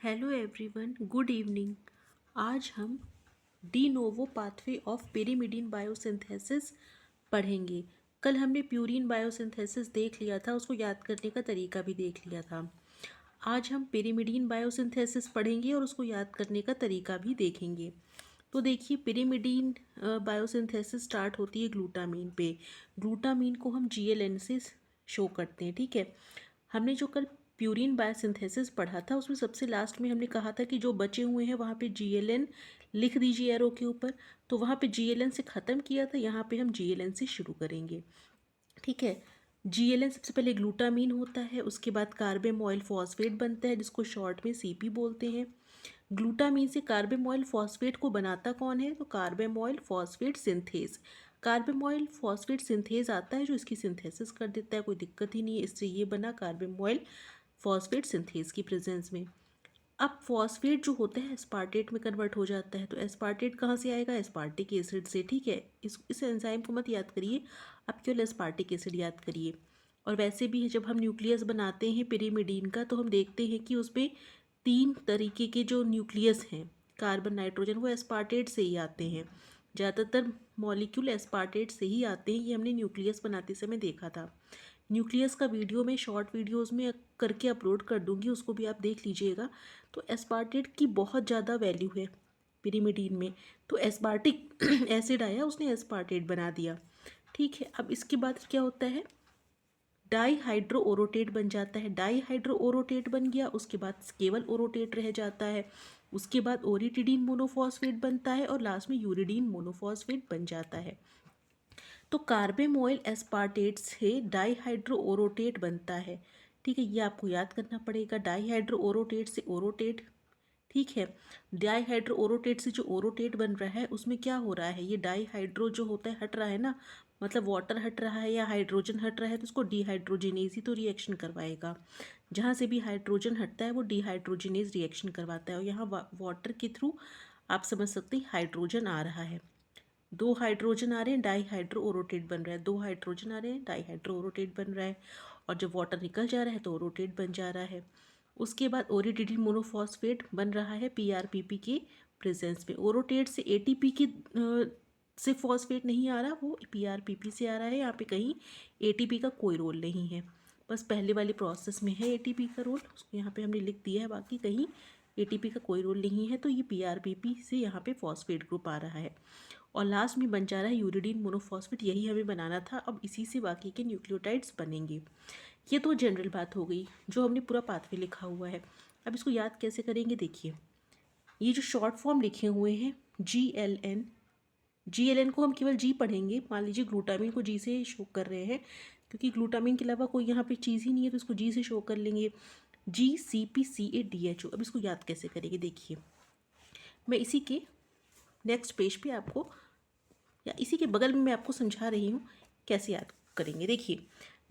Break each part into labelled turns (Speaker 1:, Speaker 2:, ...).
Speaker 1: Hello everyone, good evening. आज हम de novo pathway of pyrimidine biosynthesis पढ़ेंगे। कल हमने प्यूरिन बायोसिंथेसिस देख लिया था, उसको याद करने का तरीका भी देख लिया था। आज हम पेरीमिडीन बायोसिंथेसिस पढ़ेंगे और उसको याद करने का तरीका भी देखेंगे। तो देखिए, पेरीमिडीन बायोसिंथेसिस स्टार्ट होती है ग्लूटामीन पे। ग्लूटामीन को हम GLN से शो करते हैं, ठीक है। हमने जो कल प्यूरिन बायोसिंथेसिस पढ़ा था उसमें सबसे लास्ट में हमने कहा था कि जो बचे हुए हैं वहाँ पे GLN लिख दीजिए एरो के ऊपर। तो वहाँ पे GLN से ख़त्म किया था, यहाँ पे हम GLN से शुरू करेंगे, ठीक है। GLN सबसे पहले ग्लूटामीन होता है, उसके बाद कार्बेमोइल फॉस्फेट बनता है जिसको शॉर्ट में CP बोलते हैं। ग्लूटामीन से कार्बेमोइल फॉस्फेट को बनाता कौन है? तो कार्बेमोइल फॉस्फेट सिंथेज। कार्बेमोइल फॉस्फेट सिंथेज आता है जो इसकी सिंथेसिस कर देता है, कोई दिक्कत ही नहीं है। इससे ये बना कार्बेमोइल फॉस्फेट सिंथेज की प्रेजेंस में। अब फॉस्फेट जो होता है एस्पार्टेट में कन्वर्ट हो जाता है, तो एस्पार्टेट कहाँ से आएगा? एस्पार्टिक एसिड से, ठीक है। इस एंजाइम को मत याद करिए, आप केवल एस्पार्टिक एसिड याद करिए। और वैसे भी जब हम न्यूक्लियस बनाते हैं पिरीमिडीन का तो हम देखते हैं कि उसमें 3 तरीके के जो न्यूक्लियस हैं कार्बन नाइट्रोजन वो एस्पार्टेट से ही आते हैं। ज़्यादातर मॉलिक्यूल एस्पार्टेट से ही आते हैं, ये हमने न्यूक्लियस बनाते समय देखा था। न्यूक्लियस का वीडियो में शॉर्ट वीडियोस में करके अपलोड कर दूंगी, उसको भी आप देख लीजिएगा। तो एस्पार्टेट की बहुत ज़्यादा वैल्यू है पिरीमिडीन में, तो एस्पार्टिक एसिड आया, उसने एस्पार्टेट बना दिया, ठीक है। अब इसके बाद क्या होता है? डाईहाइड्रो ओरोटेट बन जाता है। डाईहाइड्रो ओरोटेट बन गया, उसके बाद केवल ओरोटेट रह जाता है। उसके बाद ओरिटिडीन मोनोफॉस्फेट बनता है और लास्ट में यूरिडीन मोनोफॉस्फेट बन जाता है। तो कार्बेमोइल एस्पार्टेट से डाईहाइड्रो ओरोटेट बनता है, ठीक है। ये आपको याद करना पड़ेगा, डाईहाइड्रो ओरोटेट से ओरोटेट, ठीक है। डाईहाइड्रो ओरोटेट से जो ओरोटेट बन रहा है उसमें क्या हो रहा है? ये डाईहाइड्रो जो होता है हट रहा है ना, मतलब वाटर हट रहा है या हाइड्रोजन हट रहा है, तो उसको डिहाइड्रोजिनेज ही तो रिएक्शन करवाएगा। जहाँ से भी हाइड्रोजन हटता है वो डिहाइड्रोजिनेज रिएक्शन करवाता है, और यहाँ वाटर के थ्रू आप समझ सकते हैं हाइड्रोजन आ रहा है। 2 हाइड्रोजन आ रहे हैं, डाईहाइड्रो ओरोटेट बन रहा है। 2 हाइड्रोजन आ रहे हैं, डाईहाइड्रो ओरोटेट बन रहा है। और जब वाटर निकल जा रहा है तो ओरोटेट बन जा रहा है। उसके बाद ओरिडिडिन मोनोफॉस्फेट बन रहा है PRPP के प्रेजेंस में। ओरोटेट से ATP की से फॉस्फेट नहीं आ रहा, वो PRPP से आ रहा है। यहाँ पे कहीं ATP का कोई रोल नहीं है, बस पहले वाले प्रोसेस में है ATP का रोल, उसको यहाँ पे हमने लिख दिया है, बाकी कहीं ATP का कोई रोल नहीं है। तो ये PRPP से यहाँ पे फॉस्फेट ग्रुप आ रहा है और लास्ट में बन जा रहा है यूरिडीन मोनोफॉस्फेट। यही हमें बनाना था, अब इसी से बाकी के न्यूक्लियोटाइड्स बनेंगे। ये तो जनरल बात हो गई, जो हमने पूरा पाथवे लिखा हुआ है। अब इसको याद कैसे करेंगे? देखिए, ये जो शॉर्ट फॉर्म लिखे हुए हैं GLN, GLN को हम केवल G पढ़ेंगे। मान लीजिए ग्लूटामिन को G से शो कर रहे हैं, क्योंकि ग्लूटामिन के अलावा कोई यहाँ पे चीज़ ही नहीं है, तो इसको G से शो कर लेंगे, GCPCADHO। अब इसको याद कैसे करेंगे? देखिए, मैं इसी के नेक्स्ट पेज पे आपको या इसी के बगल में मैं आपको समझा रही हूँ कैसे याद करेंगे। देखिए,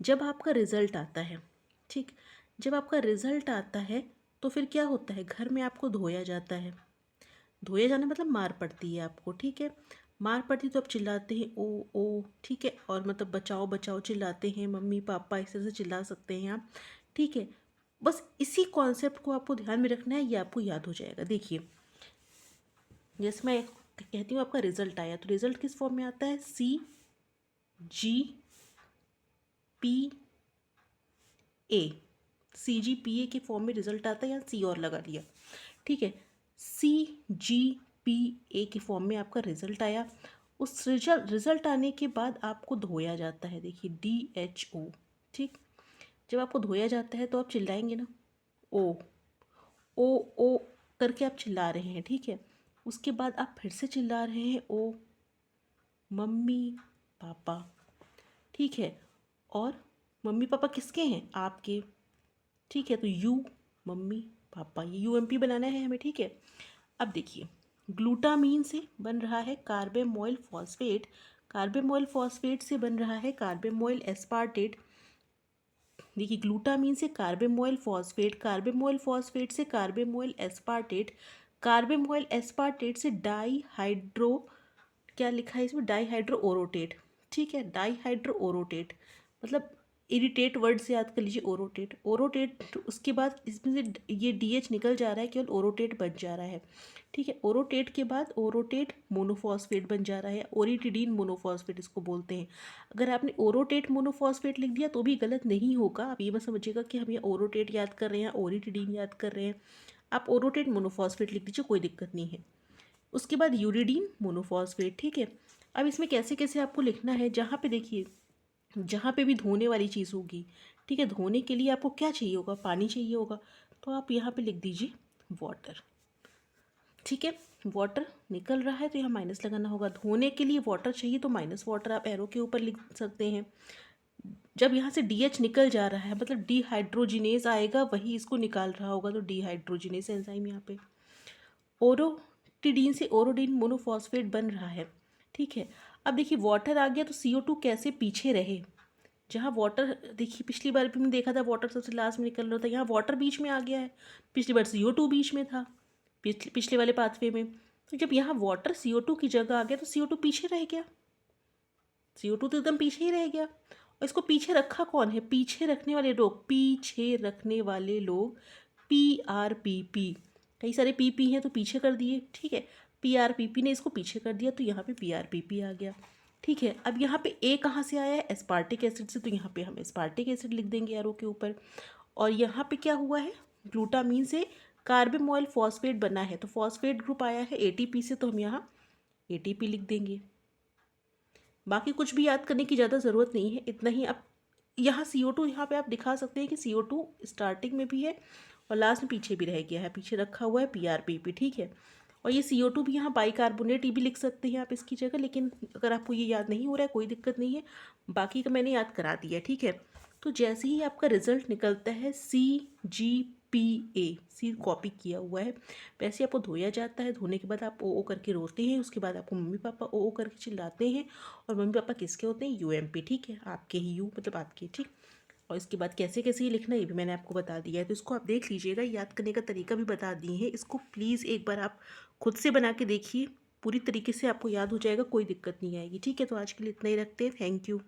Speaker 1: जब आपका रिजल्ट आता है, ठीक, जब आपका रिजल्ट आता है तो फिर क्या होता है? घर में आपको धोया जाता है। धोया जाना मतलब मार पड़ती है आपको, ठीक है। मार पड़ती तो आप चिल्लाते हैं ओ ओ, ठीक है। और मतलब बचाओ बचाओ चिल्लाते हैं, मम्मी पापा इस तरह से चिल्ला सकते हैं आप, ठीक है। बस इसी कॉन्सेप्ट को आपको ध्यान में रखना है, ये आपको याद हो जाएगा। देखिए, जैसे मैं कहती हूँ आपका रिजल्ट आया, तो रिजल्ट किस फॉर्म में आता है? CGPA, CGPA के फॉर्म में रिजल्ट आता है, या C और लगा लिया, ठीक है। CGPA के फॉर्म में आपका रिजल्ट आया। उस रिजल्ट आने के बाद आपको धोया जाता है। देखिए DHO, ठीक। जब आपको धोया जाता है तो आप चिल्लाएंगे ना, ओ ओ ओ करके आप चिल्ला रहे हैं, ठीक है। उसके बाद आप फिर से चिल्ला रहे हैं ओ मम्मी पापा, ठीक है। और मम्मी पापा किसके हैं? आपके, ठीक है। तो यू मम्मी पापा, ये UMP बनाना है हमें, ठीक है। अब देखिए, ग्लूटामीन से बन रहा है कार्बेमोइल फॉस्फेट, कार्बेमोइल फॉस्फेट से बन रहा है कार्बेमोइल एस्पार्टेट। देखिए, ग्लूटामीन से कार्बेमोइल फॉस्फेट, कार्बेमोइल फॉस्फेट से कार्बेमोइल एस्पार्टेट, कार्बेमोइल एस्पार्टेट से डाईहाइड्रो, क्या लिखा है इसमें? डाईहाइड्रो ओरोटेट, ठीक है। डाईहाइड्रो ओरोटेट मतलब इरिटेट वर्ड से याद कर लीजिए ओरोटेट। ओरोटेट उसके बाद इसमें से ये डीएच निकल जा रहा है, केवल ओरोटेट बच जा रहा है। ठीक है, ओरोटेट के बाद ओरोटेट मोनोफॉस्फेट बन जा रहा है, ओरिटिडीन मोनोफॉस्फेट इसको बोलते हैं। अगर आपने ओरोटेट मोनोफॉस्फेट लिख दिया तो भी गलत नहीं होगा। आप ये मत समझिएगा कि हम ये ओरोटेट याद कर रहे हैं, ओरिटिडीन याद कर रहे हैं। आप ओरोटेट मोनोफॉस्फेट लिख दीजिए, कोई दिक्कत नहीं है। उसके बाद यूरिडीन मोनोफॉस्फेट। ठीक है, अब इसमें कैसे कैसे आपको लिखना है, जहाँ पे देखिए जहाँ पे भी धोने वाली चीज़ होगी, ठीक है, धोने के लिए आपको क्या चाहिए होगा, पानी चाहिए होगा, तो आप यहाँ पे लिख दीजिए वाटर। ठीक है, वाटर निकल रहा है तो यहाँ माइनस लगाना होगा। धोने के लिए वाटर चाहिए तो माइनस वाटर आप एरो के ऊपर लिख सकते हैं। जब यहाँ से डीएच निकल जा रहा है मतलब डिहाइड्रोजिनेज आएगा, वही इसको निकाल रहा होगा, तो डिहाइड्रोजिनेज एंजाइम यहाँ पे। ओरोटिडीन से ओरोडीन मोनोफॉस्फेट बन रहा है। ठीक है, अब देखिए वाटर आ गया तो CO2 कैसे पीछे रहे। जहाँ वाटर, देखिए पिछली बार भी हमने देखा था वाटर सबसे लास्ट में निकल रहा था, यहाँ वाटर बीच में आ गया है। पिछली बार CO2 बीच में था, पिछले वाले पाथवे में। तो जब यहाँ वाटर CO2 की जगह आ गया तो CO2 पीछे रह गया, CO2 तो एकदम पीछे ही रह गया। और इसको पीछे रखा कौन है, पीछे रखने वाले लोग, पीछे रखने वाले लोग PRPP, कई सारे PP हैं तो पीछे कर दिए। ठीक है, PRPP ने इसको पीछे कर दिया तो यहाँ पे PRPP आ गया। ठीक है, अब यहाँ पे A कहाँ से आया है, एस्पार्टिक एसिड से, तो यहाँ पे हम एस्पार्टिक एसिड लिख देंगे एरो के ऊपर। और यहाँ पे क्या हुआ है, ग्लूटामीन से कार्बामोइल फॉस्फेट बना है, तो फॉस्फेट ग्रुप आया है ATP से, तो हम यहाँ ATP लिख देंगे। बाकी कुछ भी याद करने की ज़्यादा ज़रूरत नहीं है, इतना ही। आप यहाँ CO2 यहाँ पे आप दिखा सकते हैं कि CO2 स्टार्टिंग में भी है और लास्ट में पीछे भी रह गया है, पीछे रखा हुआ है PRPP। ठीक है, और ये CO2 भी यहाँ बाइकार्बोनेट भी लिख सकते हैं आप इसकी जगह, लेकिन अगर आपको ये याद नहीं हो रहा है कोई दिक्कत नहीं है, बाकी का मैंने याद करा दिया। ठीक है, तो जैसे ही आपका रिजल्ट निकलता है CGPA, सी कॉपी किया हुआ है, वैसे आपको धोया जाता है। धोने के बाद आप ओ करके रोते हैं, उसके बाद आपको मम्मी पापा ओ करके चिल्लाते हैं। और मम्मी पापा किसके होते हैं, UMP। ठीक है, आपके ही, यू मतलब आपके। ठीक, और इसके बाद कैसे कैसे ये लिखना है ये भी मैंने आपको बता दिया है, तो इसको आप देख लीजिएगा। याद करने का तरीका भी बता दिए हैं, इसको प्लीज़ एक बार आप खुद से बना के देखिए, पूरी तरीके से आपको याद हो जाएगा, कोई दिक्कत नहीं आएगी। ठीक है, तो आज के लिए इतना ही रखते हैं। Thank you.